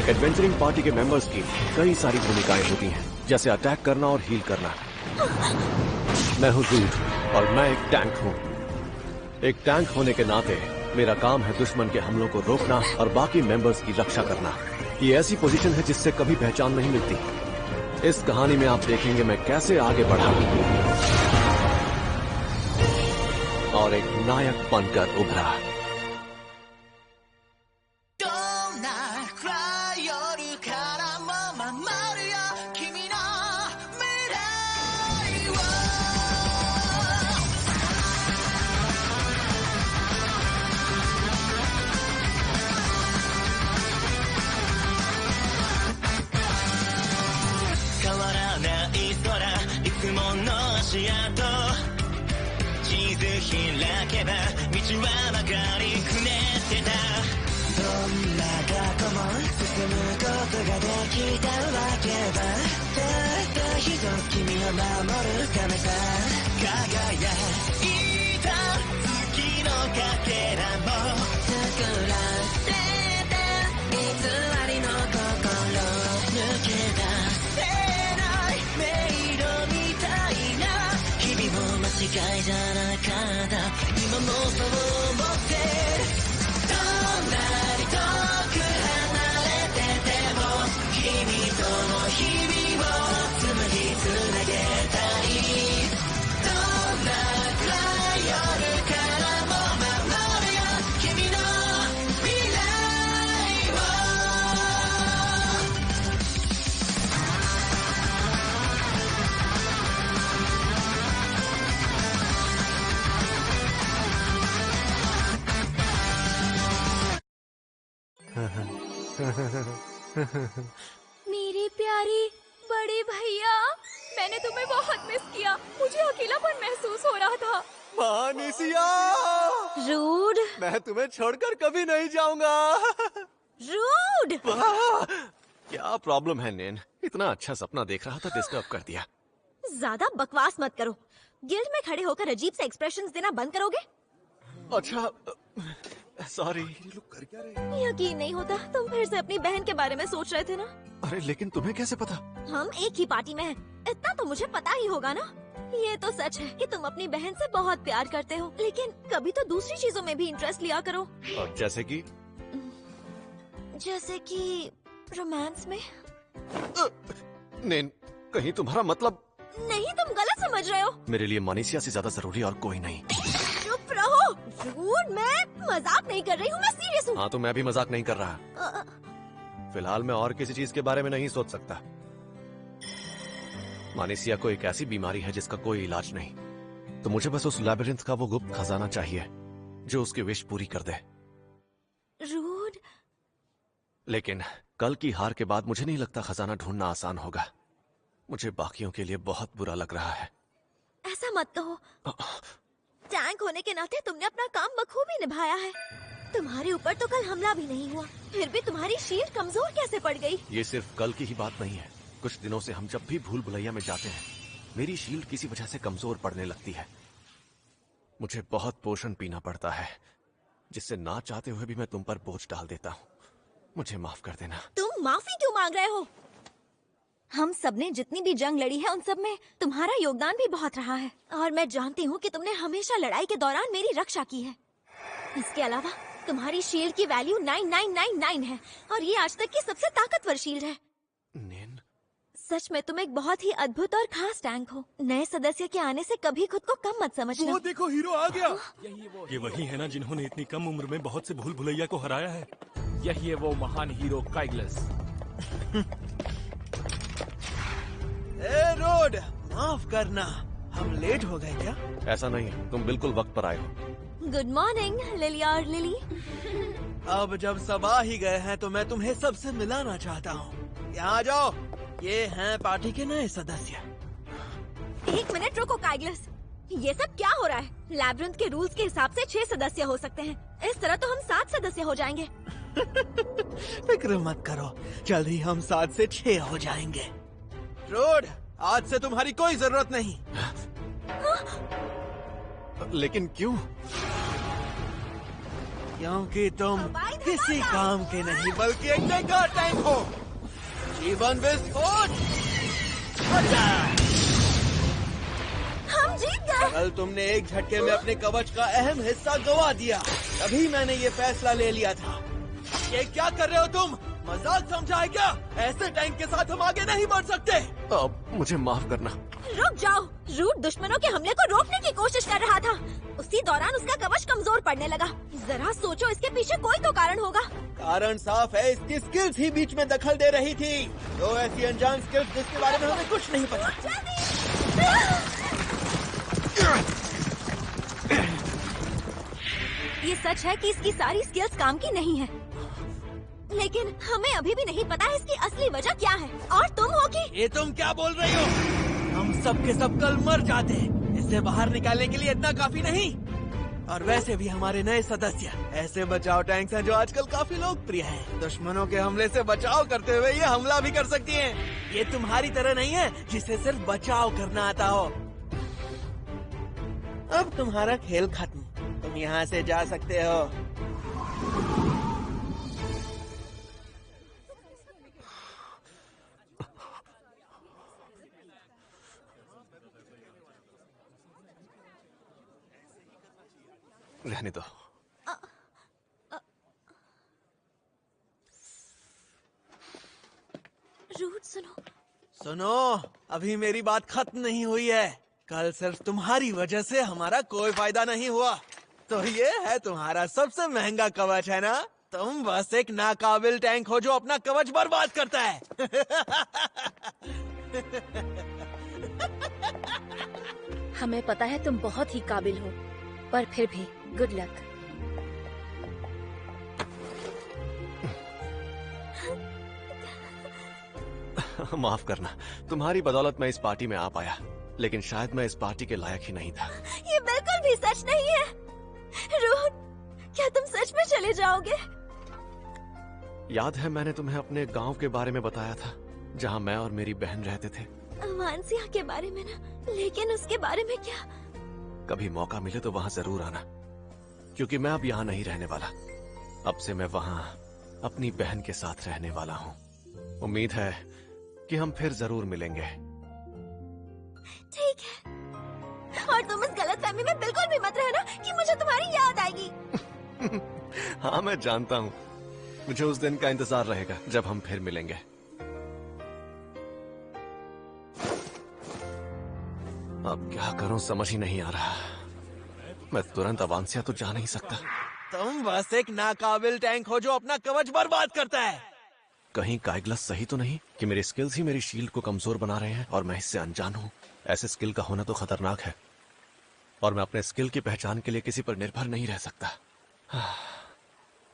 एक adventuring party के members की कई सारी भूमिकाएं होती हैं, जैसे अटैक करना और हील करना। मैं हूँ रूड और मैं एक टैंक हूँ। एक टैंक होने के नाते मेरा काम है दुश्मन के हमलों को रोकना और बाकी मेंबर्स की रक्षा करना। ये ऐसी पोजीशन है जिससे कभी पहचान नहीं मिलती। इस कहानी में आप देखेंगे मैं कैसे आगे बढ़ा और एक नायक बनकर उभरा। मेरे प्यारे बड़े भैया, मैंने तुम्हें बहुत मिस किया। मुझे अकेलापन महसूस हो रहा था। मानिसिया, रूड, मैं तुम्हें छोड़कर कभी नहीं जाऊंगा। रूड, क्या प्रॉब्लम है नैन? इतना अच्छा सपना देख रहा था, डिस्टर्ब कर दिया। ज्यादा बकवास मत करो। गिल्ड में खड़े होकर अजीब से एक्सप्रेशंस देना बंद करोगे? अच्छा, सॉरी। कर क्या रहे? यकीन नहीं होता तुम फिर से अपनी बहन के बारे में सोच रहे थे ना। अरे लेकिन तुम्हें कैसे पता? हम एक ही पार्टी में हैं। इतना तो मुझे पता ही होगा ना। ये तो सच है कि तुम अपनी बहन से बहुत प्यार करते हो, लेकिन कभी तो दूसरी चीजों में भी इंटरेस्ट लिया करो। और जैसे कि रोमांस में। नैन, कहीं तुम्हारा मतलब? नहीं, तुम गलत समझ रहे हो। मेरे लिए मानिसिया से ज्यादा जरूरी और कोई नहीं। चुप रहो रूड, मैं मजाक नहीं कर रही हूँ, मैं सीरियस हूँ। हाँ तो मैं भी मजाक नहीं कर रहा। फिलहाल मैं और किसी चीज के बारे में नहीं सोच सकता। मानिसिया को एक ऐसी बीमारी है जिसका कोई इलाज नहीं, तो मुझे बस उस लैबिरिंथ का वो गुप्त खजाना चाहिए जो उसकी विश पूरी कर दे। रूड, लेकिन कल की हार के बाद मुझे नहीं लगता खजाना ढूंढना आसान होगा। मुझे बाकियों के लिए बहुत बुरा लग रहा है। ऐसा मत कहो। टैंक होने के नाते तुमने अपना काम बखूबी निभाया है। तुम्हारे ऊपर तो कल हमला भी नहीं हुआ, फिर भी तुम्हारी शील्ड कमजोर कैसे पड़ गई? ये सिर्फ कल की ही बात नहीं है। कुछ दिनों से हम जब भी भूल भुलैया में जाते हैं, मेरी शील्ड किसी वजह से कमजोर पड़ने लगती है। मुझे बहुत पोषण पीना पड़ता है, जिससे ना चाहते हुए भी मैं तुम पर बोझ डाल देता हूँ। मुझे माफ कर देना। तुम माफी क्यों मांग रहे हो? हम सबने जितनी भी जंग लड़ी है उन सब में तुम्हारा योगदान भी बहुत रहा है, और मैं जानती हूँ कि तुमने हमेशा लड़ाई के दौरान मेरी रक्षा की है। इसके अलावा तुम्हारी शील्ड की वैल्यू 9999 है, और ये आज तक की सबसे ताकतवर शील्ड है। नैन, सच में तुम एक बहुत ही अद्भुत और खास टैंक हो। नए सदस्य के आने से कभी खुद को कम मत समझना। वो देखो, हीरो आ गया। ये वही है ना जिन्होंने इतनी कम उम्र में बहुत से भूल भुलैया को हराया है। यही है वो महान हीरो काइग्लस। ए रोड, माफ करना, हम लेट हो गए क्या? ऐसा नहीं है, तुम बिल्कुल वक्त पर आए हो। गुड मॉर्निंग लिली और लिली। अब जब सब आ ही गए हैं तो मैं तुम्हें सबसे मिलाना चाहता हूँ। यहाँ आ जाओ, ये हैं पार्टी के नए सदस्य। एक मिनट रुको काइग्लस, ये सब क्या हो रहा है? लैब्रिंथ के रूल्स के हिसाब से 6 सदस्य हो सकते हैं, इस तरह तो हम 7 सदस्य हो जाएंगे। फिक्र मत करो, जल्द ही हम 7 से 6 हो जाएंगे। रोड, आज से तुम्हारी कोई जरूरत नहीं। लेकिन क्यों? क्योंकि तुम किसी काम के नहीं बल्कि एक बेकार टैंक हो। जीवन विस्फोट। हम जीत गए। कल तुमने एक झटके में अपने कवच का अहम हिस्सा गवा दिया, तभी मैंने ये फैसला ले लिया था। ये क्या कर रहे हो तुम? मजाक समझा है क्या? ऐसे टैंक के साथ हम आगे नहीं बढ़ सकते। मुझे माफ करना। रुक जाओ। रूट दुश्मनों के हमले को रोकने की कोशिश कर रहा था। उसी दौरान उसका कवच कमजोर पड़ने लगा। जरा सोचो, इसके पीछे कोई तो कारण होगा। कारण साफ है, इसकी स्किल्स ही बीच में दखल दे रही थी। दो ऐसी अनजान स्किल्स जिसके बारे में हमें कुछ नहीं पता। ये सच है कि इसकी सारी स्किल्स काम की नहीं है, लेकिन हमें अभी भी नहीं पता है इसकी असली वजह क्या है। और तुम हो कि ये तुम क्या बोल रही हो? हम सब के सब कल मर जाते। इससे बाहर निकालने के लिए इतना काफी नहीं। और वैसे भी हमारे नए सदस्य ऐसे बचाव टैंक्स हैं जो आजकल काफी लोकप्रिय हैं। दुश्मनों के हमले से बचाव करते हुए ये हमला भी कर सकती हैं। ये तुम्हारी तरह नहीं है जिसे सिर्फ बचाव करना आता हो। अब तुम्हारा खेल खत्म, तुम यहाँ से जा सकते हो। रहने दो। रूट सुनो। सुनो, अभी मेरी बात खत्म नहीं हुई है। कल सिर्फ तुम्हारी वजह से हमारा कोई फायदा नहीं हुआ। तो ये है तुम्हारा सबसे महंगा कवच, है ना? तुम बस एक नाकाबिल टैंक हो जो अपना कवच बर्बाद करता है। हमें पता है तुम बहुत ही काबिल हो, पर फिर भी गुड लक। माफ करना, तुम्हारी बदौलत मैं इस पार्टी में आ पाया, लेकिन शायद मैं इस पार्टी के लायक ही नहीं था। ये बिल्कुल भी सच नहीं है। रूट, क्या तुम सच में चले जाओगे? याद है मैंने तुम्हें अपने गांव के बारे में बताया था, जहां मैं और मेरी बहन रहते थे। मानसिया के बारे में ना, लेकिन उसके बारे में क्या? कभी मौका मिले तो वहां जरूर आना, क्योंकि मैं अब यहाँ नहीं रहने वाला। अब से मैं वहाँ अपनी बहन के साथ रहने वाला हूँ। उम्मीद है कि हम फिर जरूर मिलेंगे। ठीक है, और तुम इस गलतफहमी में बिल्कुल भी मत रहना कि मुझे तुम्हारी याद आएगी। हाँ, मैं जानता हूँ। मुझे उस दिन का इंतजार रहेगा जब हम फिर मिलेंगे। अब क्या करूं समझ ही नहीं आ रहा। मैं तुरंत अवांसिया तो जा नहीं सकता। तुम बस एक नाकाबिल टैंक हो जो अपना कवच बर्बाद करता है। कहीं काइग्लस सही तो नहीं कि मेरी स्किल्स ही मेरी शील्ड को कमजोर बना रहे हैं और मैं इससे अनजान हूँ। ऐसे स्किल का होना तो खतरनाक है, और मैं अपने स्किल की पहचान के लिए किसी पर निर्भर नहीं रह सकता।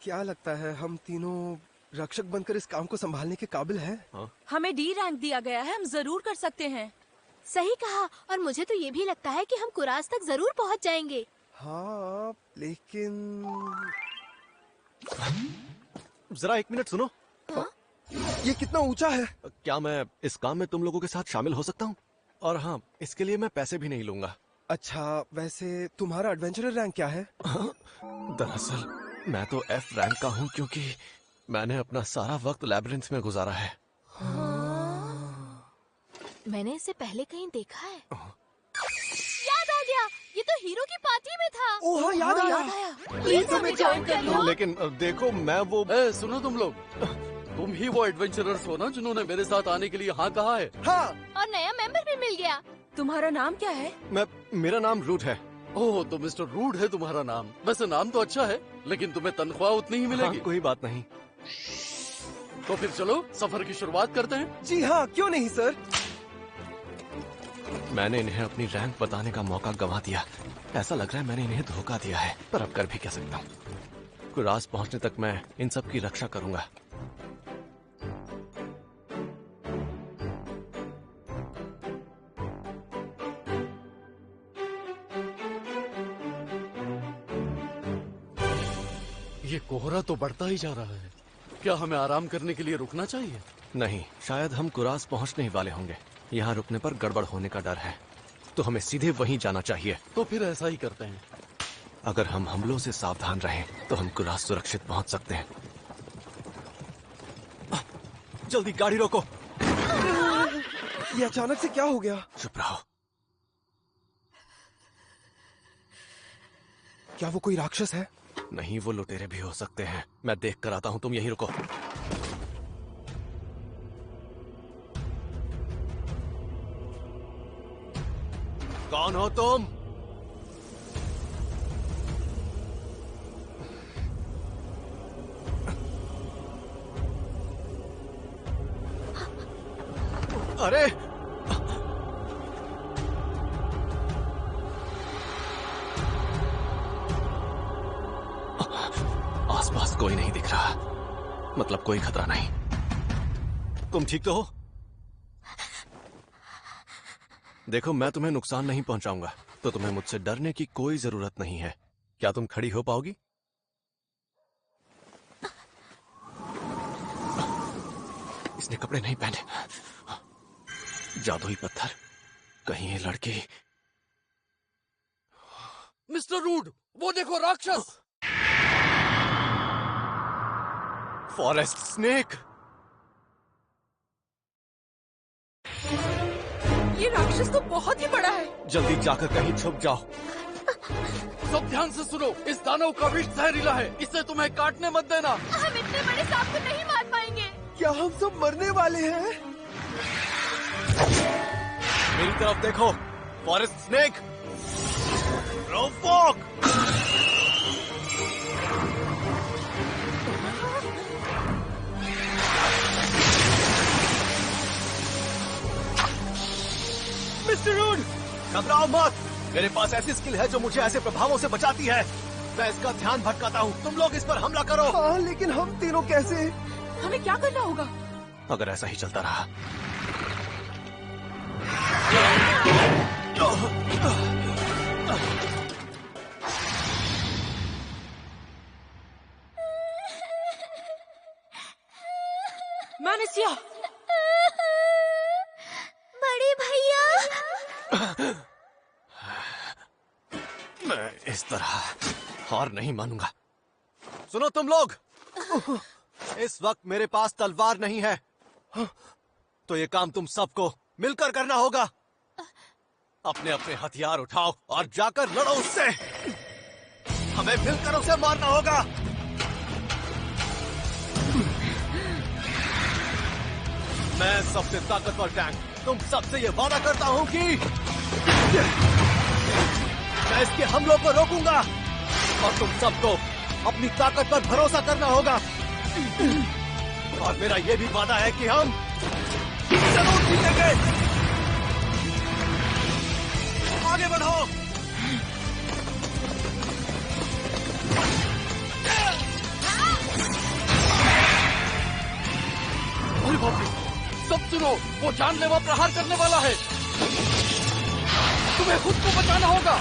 क्या लगता है हम तीनों रक्षक बनकर इस काम को संभालने के काबिल हैं? हमें डी रैंक दिया गया है, हम जरूर कर सकते हैं। सही कहा, और मुझे तो ये भी लगता है कि हम कुरास तक जरूर पहुंच जाएंगे। हाँ, लेकिन जरा एक मिनट सुनो। ये कितना ऊंचा है? क्या मैं इस काम में तुम लोगों के साथ शामिल हो सकता हूँ? और हाँ, इसके लिए मैं पैसे भी नहीं लूंगा। अच्छा, वैसे तुम्हारा एडवेंचरर रैंक क्या है? दरअसल मैं तो F रैंक का हूँ, क्योंकि मैंने अपना सारा वक्त लैबिरिंथ में गुजारा है। मैंने इसे पहले कहीं देखा है। याद आ गया, ये तो हीरो की पार्टी में था। ओह हाँ, याद आया। प्लीज हमें ज्वाइन कर लो। लेकिन देखो, मैं वो सुनो तुम लोग, तुम ही वो एडवेंचरर्स हो ना जिन्होंने मेरे साथ आने के लिए हाँ कहा है? हाँ। और नया मेंबर भी मिल गया। तुम्हारा नाम क्या है? मेरा नाम रूट है। ओह, तो मिस्टर रूड है तुम्हारा नाम। वैसे नाम तो अच्छा है, लेकिन तुम्हें तनख्वाह उतनी ही मिलेगी। हाँ, कोई बात नहीं। तो फिर चलो सफर की शुरुआत करते हैं। जी हाँ, क्यों नहीं सर। मैंने इन्हें अपनी रैंक बताने का मौका गंवा दिया। ऐसा लग रहा है मैंने इन्हें धोखा दिया है, पर अब कर भी क्या सकता हूँ। कुरास पहुंचने तक मैं इन सब की रक्षा करूंगा। ये कोहरा तो बढ़ता ही जा रहा है। क्या हमें आराम करने के लिए रुकना चाहिए? नहीं, शायद हम कुरास पहुंचने ही वाले होंगे। यहाँ रुकने पर गड़बड़ होने का डर है, तो हमें सीधे वहीं जाना चाहिए। तो फिर ऐसा ही करते हैं। अगर हम हमलों से सावधान रहें तो हम कुरास सुरक्षित पहुंच सकते हैं। जल्दी गाड़ी रोको। ये अचानक से क्या हो गया? चुप रहो। क्या वो कोई राक्षस है? नहीं, वो लुटेरे भी हो सकते हैं। मैं देख कर आता हूं, तुम यहीं रुको। कौन हो तुम? अरे आसपास कोई नहीं दिख रहा, मतलब कोई खतरा नहीं। तुम ठीक तो हो? देखो, मैं तुम्हें नुकसान नहीं पहुंचाऊंगा, तो तुम्हें मुझसे डरने की कोई जरूरत नहीं है। क्या तुम खड़ी हो पाओगी? इसने कपड़े नहीं पहने। जादुई पत्थर, कहीं ये लड़की। मिस्टर रूड, वो देखो राक्षस। Forest snake. ये राक्षस तो बहुत ही बड़ा है। जल्दी जाकर कहीं छुप जाओ। सब ध्यान से सुनो, इस दानव का विष जहरीला है, इसे तुम्हें काटने मत देना। हम इतने बड़े सांप को नहीं मार पाएंगे। क्या हम सब मरने वाले हैं? मेरी तरफ देखो, फॉरेस्ट स्नेक। रोफोक। मिस्टर रूड, घबराओ मत। मेरे पास ऐसी स्किल है जो मुझे ऐसे प्रभावों से बचाती है। मैं इसका ध्यान भटकाता हूँ। तुम लोग इस पर हमला करो। हाँ, लेकिन हम तीनों कैसे? हमें क्या करना होगा? अगर ऐसा ही चलता रहा। मैनेसिया, बड़े भैया। मैं इस तरह हार नहीं मानूंगा। सुनो तुम लोग, इस वक्त मेरे पास तलवार नहीं है, तो ये काम तुम सबको मिलकर करना होगा। अपने अपने हथियार उठाओ और जाकर लड़ो उससे। हमें मिलकर उसे मारना होगा। मैं सबसे ताकतवर टैंक तुम सबसे ये वादा करता हूं कि मैं इसके हमलों को रोकूंगा, और तुम सबको अपनी ताकत पर भरोसा करना होगा। और मेरा ये भी वादा है कि हम जरूर जीतेंगे। आगे बढ़ो। अरे बाप रे, सब सुनो, वो जानलेवा प्रहार करने वाला है। तुम्हें खुद को बचाना होगा।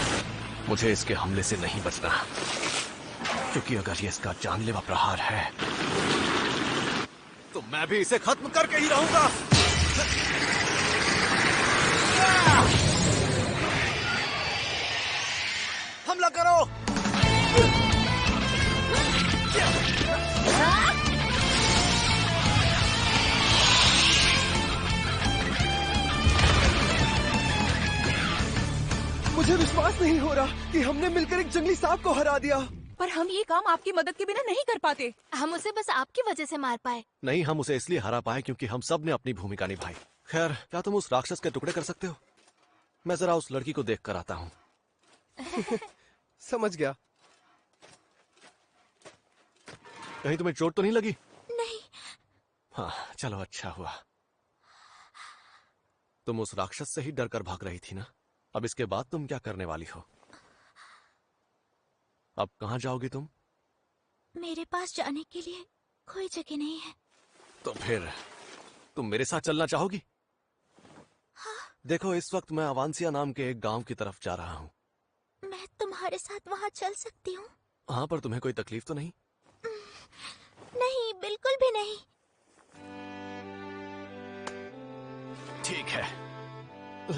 मुझे इसके हमले से नहीं बचना, क्योंकि अगर ये इसका जानलेवा प्रहार है तो मैं भी इसे खत्म करके ही रहूंगा। हमला करो। मुझे विश्वास नहीं हो रहा कि हमने मिलकर एक जंगली सांप को हरा दिया। पर हम ये काम आपकी मदद के बिना नहीं कर पाते। हम उसे बस आपकी वजह से मार पाए। नहीं, हम उसे इसलिए हरा पाए क्योंकि हम सब ने अपनी भूमिका निभाई। खैर, क्या तुम उस राक्षस के टुकड़े कर सकते हो? मैं जरा उस लड़की को देख कर आता हूँ। समझ गया। कहीं तुम्हें चोट तो नहीं लगी? नहीं। हाँ, चलो अच्छा हुआ। तुम उस राक्षस से ही डर कर भाग रही थी ना? अब इसके बाद तुम क्या करने वाली हो? अब कहाँ जाओगी तुम? मेरे पास जाने के लिए कोई जगह नहीं है। तो फिर तुम मेरे साथ चलना चाहोगी? हाँ। देखो, इस वक्त मैं अवांसिया नाम के एक गांव की तरफ जा रहा हूँ। मैं तुम्हारे साथ वहाँ चल सकती हूँ? हाँ, पर तुम्हें कोई तकलीफ तो नहीं? नहीं, बिल्कुल भी नहीं। ठीक है,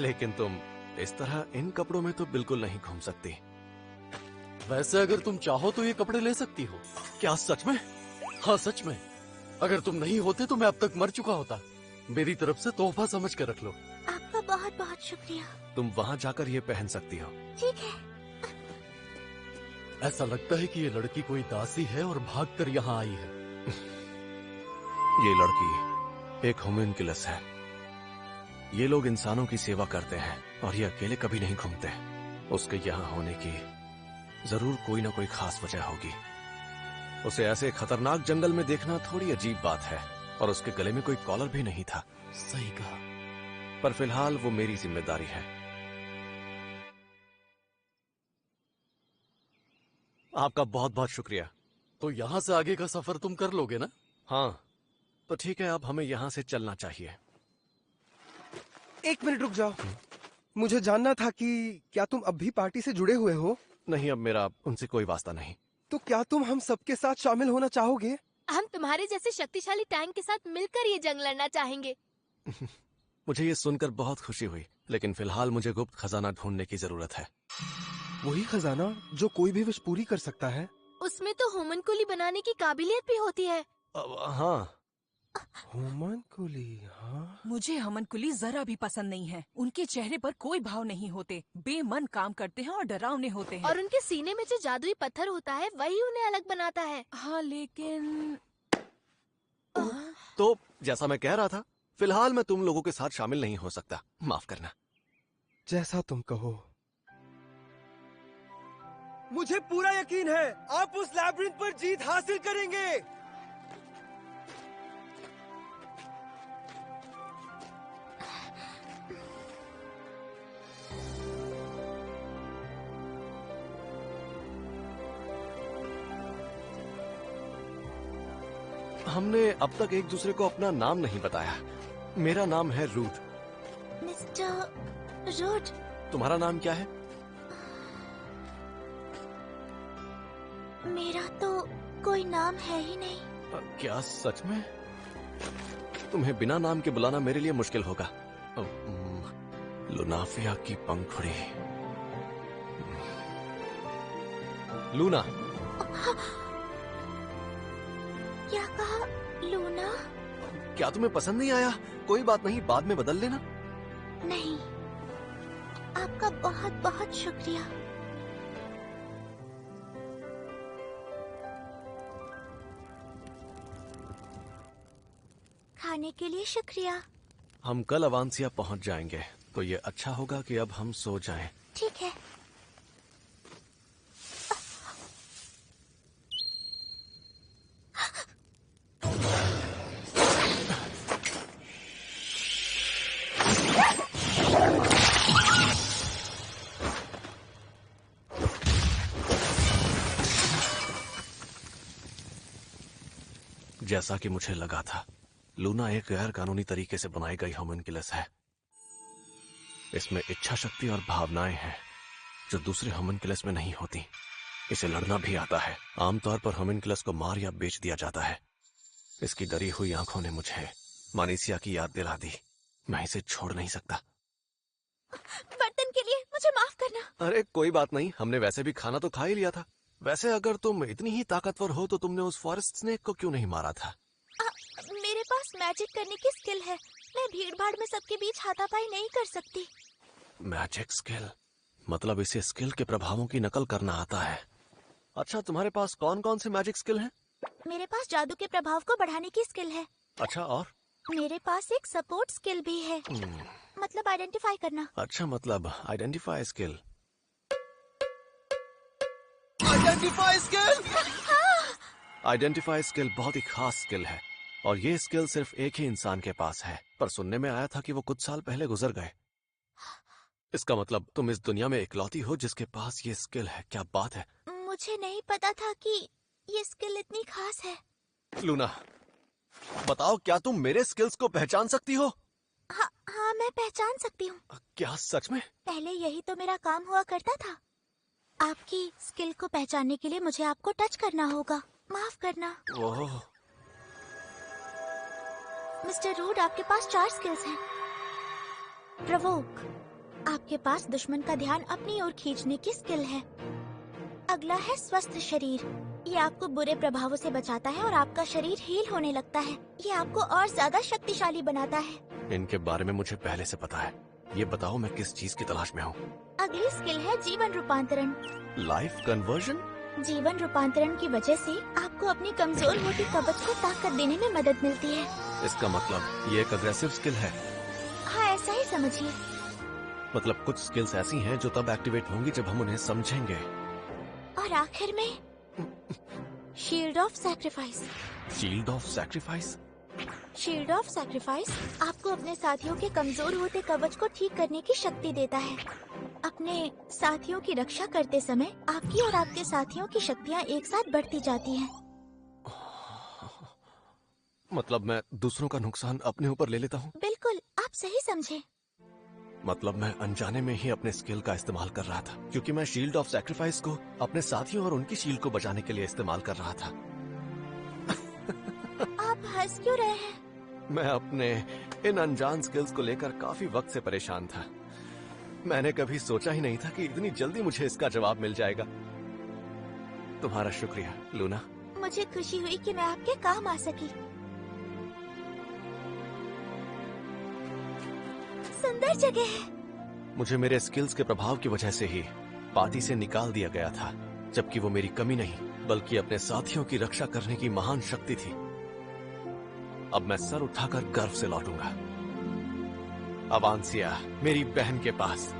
लेकिन तुम इस तरह इन कपड़ों में तो बिल्कुल नहीं घूम सकती। वैसे अगर तुम चाहो तो ये कपड़े ले सकती हो। क्या सच में? हाँ सच में। अगर तुम नहीं होते तो मैं अब तक मर चुका होता। मेरी तरफ से तोहफा समझ कर रख लो। आपका बहुत बहुत शुक्रिया। तुम वहाँ जाकर ये पहन सकती हो। ठीक है। ऐसा लगता है कि ये लड़की कोई दासी है और भागकर यहाँ आई है। ये लड़की एक होम्यूनकुलस है। ये लोग इंसानों की सेवा करते हैं और ये अकेले कभी नहीं घूमते। उसके यहाँ होने की जरूर कोई ना कोई खास वजह होगी। उसे ऐसे खतरनाक जंगल में देखना थोड़ी अजीब बात है, और उसके गले में कोई कॉलर भी नहीं था। सही कहा। पर फिलहाल वो मेरी जिम्मेदारी है। आपका बहुत बहुत शुक्रिया। तो यहाँ से आगे का सफर तुम कर लोगे ना? हाँ, तो ठीक है, अब हमें यहाँ से चलना चाहिए। 1 मिनट रुक जाओ। मुझे जानना था कि क्या तुम अब भी पार्टी से जुड़े हुए हो? नहीं, अब मेरा उनसे कोई वास्ता नहीं। तो क्या तुम हम सबके साथ शामिल होना चाहोगे? हम तुम्हारे जैसे शक्तिशाली टैंक के साथ मिलकर ये जंग लड़ना चाहेंगे। मुझे ये सुनकर बहुत खुशी हुई, लेकिन फिलहाल मुझे गुप्त खजाना ढूंढने की जरूरत है। वही खजाना जो कोई भी विश पूरी कर सकता है। उसमें तो होमनकुली बनाने की काबिलियत भी होती है। हाँ। होमनकुली, हाँ। मुझे हमनकुली जरा भी पसंद नहीं है। उनके चेहरे पर कोई भाव नहीं होते, बेमन काम करते हैं और डरावने होते हैं। और उनके सीने में जो जादुई पत्थर होता है वही उन्हें अलग बनाता है। हाँ लेकिन तो जैसा मैं कह रहा था, फिलहाल मैं तुम लोगों के साथ शामिल नहीं हो सकता। माफ करना। जैसा तुम कहो। मुझे पूरा यकीन है आप उस लैब्रिंथ पर जीत हासिल करेंगे। हमने अब तक एक दूसरे को अपना नाम नहीं बताया। मेरा नाम है रूथ। Mister rude. तुम्हारा नाम क्या है? मेरा तो कोई नाम है ही नहीं। क्या सच में? तुम्हें बिना नाम के बुलाना मेरे लिए मुश्किल होगा। लुनाफिया की पंखुड़ी। लूना। क्या कहा? लूना? क्या तुम्हें पसंद नहीं आया? कोई बात नहीं, बाद में बदल लेना। नहीं, आपका बहुत बहुत शुक्रिया। खाने के लिए शुक्रिया। हम कल अवांसिया पहुंच जाएंगे, तो ये अच्छा होगा कि अब हम सो जाएं। ठीक है। जैसा कि मुझे लगा था, लूना एक गैर कानूनी तरीके से बनाई गई होम्यूनकुलस है। इसमें इच्छा शक्ति और भावनाएं हैं जो दूसरे होम्यूनकुलस में नहीं होती। इसे लड़ना भी आता है। आमतौर पर होम्यूनकुलस को मार या बेच दिया जाता है। इसकी डरी हुई आंखों ने मुझे मानीसिया की याद दिला दी। मैं इसे छोड़ नहीं सकता। बर्तन के लिए मुझे माफ करना। अरे कोई बात नहीं, हमने वैसे भी खाना तो खा ही लिया था। वैसे अगर तुम इतनी ही ताकतवर हो तो तुमने उस फॉरेस्ट स्नेक को क्यों नहीं मारा था? मेरे पास मैजिक करने की स्किल है। मैं भीड़ भाड़ में सबके बीच हाथापाई नहीं कर सकती। Magic skill? मतलब इसे स्किल के प्रभावों की नकल करना आता है। अच्छा, तुम्हारे पास कौन कौन से मैजिक स्किल हैं? मेरे पास जादू के प्रभाव को बढ़ाने की स्किल है। अच्छा, और? मेरे पास एक सपोर्ट स्किल भी है। मतलब आइडेंटिफाई करना। अच्छा, मतलब identify skill. Identify skill? Identify skill बहुत ही खास स्किल है, और ये स्किल सिर्फ एक ही इंसान के पास है। पर सुनने में आया था कि वो कुछ साल पहले गुजर गए। इसका मतलब तुम इस दुनिया में इकलौती हो जिसके पास ये स्किल है। क्या बात है। मुझे नहीं पता था कि ये स्किल इतनी खास है। लूना, बताओ, क्या तुम मेरे स्किल्स को पहचान सकती हो? हाँ, मैं पहचान सकती हूँ। क्या सच में? पहले यही तो मेरा काम हुआ करता था। आपकी स्किल को पहचानने के लिए मुझे आपको टच करना होगा। माफ करना। ओह। मिस्टर रूड, आपके पास 4 स्किल्स हैं। प्रोवोक, आपके पास दुश्मन का ध्यान अपनी ओर खींचने की स्किल है। अगला है स्वस्थ शरीर। ये आपको बुरे प्रभावों से बचाता है और आपका शरीर हील होने लगता है। ये आपको और ज्यादा शक्तिशाली बनाता है। इनके बारे में मुझे पहले से पता है। ये बताओ मैं किस चीज की तलाश में हूँ? अगली स्किल है जीवन रूपांतरण। Life conversion? जीवन रूपांतरण की वजह से आपको अपनी कमजोर होती कवच को ताकत देने में मदद मिलती है। इसका मतलब ये एक अग्रेसिव स्किल है? हाँ, ऐसा ही समझिए। मतलब कुछ स्किल्स ऐसी हैं जो तब एक्टिवेट होंगी जब हम उन्हें समझेंगे। और आखिर में shield of sacrifice. Shield of sacrifice? Shield of sacrifice आपको अपने साथियों के कमजोर होते कवच को ठीक करने की शक्ति देता है। अपने साथियों की रक्षा करते समय आपकी और आपके साथियों की शक्तियाँ एक साथ बढ़ती जाती हैं। मतलब मैं दूसरों का नुकसान अपने ऊपर ले लेता हूँ? बिल्कुल, आप सही समझे। मतलब मैं अनजाने में ही अपने स्किल का इस्तेमाल कर रहा था, क्योंकि मैं शील्ड ऑफ सैक्रिफाइस को अपने साथियों और उनकी शील्ड को बचाने के लिए इस्तेमाल कर रहा था। आप हंस क्यों रहे हैं? मैं अपने इन अनजान स्किल्स को लेकर काफी वक्त से परेशान था। मैंने कभी सोचा ही नहीं था कि इतनी जल्दी मुझे इसका जवाब मिल जाएगा। तुम्हारा शुक्रिया लूना। मुझे खुशी हुई कि मैं आपके काम आ सकी। सुंदर जगह है। मुझे मेरे स्किल्स के प्रभाव की वजह से ही पार्टी से निकाल दिया गया था, जबकि वो मेरी कमी नहीं बल्कि अपने साथियों की रक्षा करने की महान शक्ति थी। अब मैं सर उठाकर गर्व से लौटूंगा अवांसिया, मेरी बहन के पास।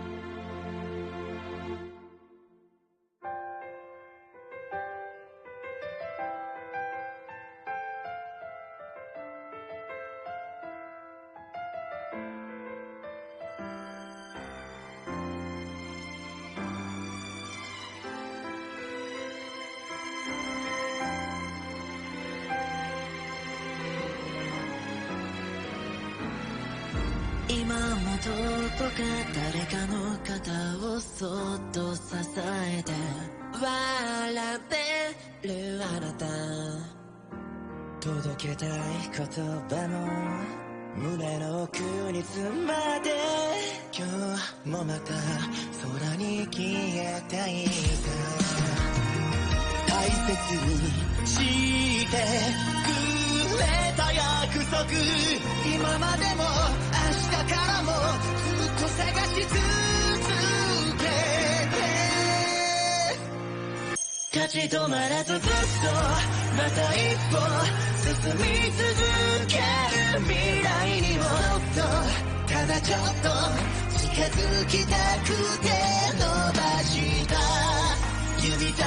どこか誰かの肩をそっと支えて笑ってるあなた届けたい言葉も胸の奥に詰まって今日もまた空に消えたいさ大切にしてくれた約束今までも明日からもずっと探し続けて立ち止まらずずっとまた一歩進み続ける未来にもただちょっと近づきたくて伸ばした指先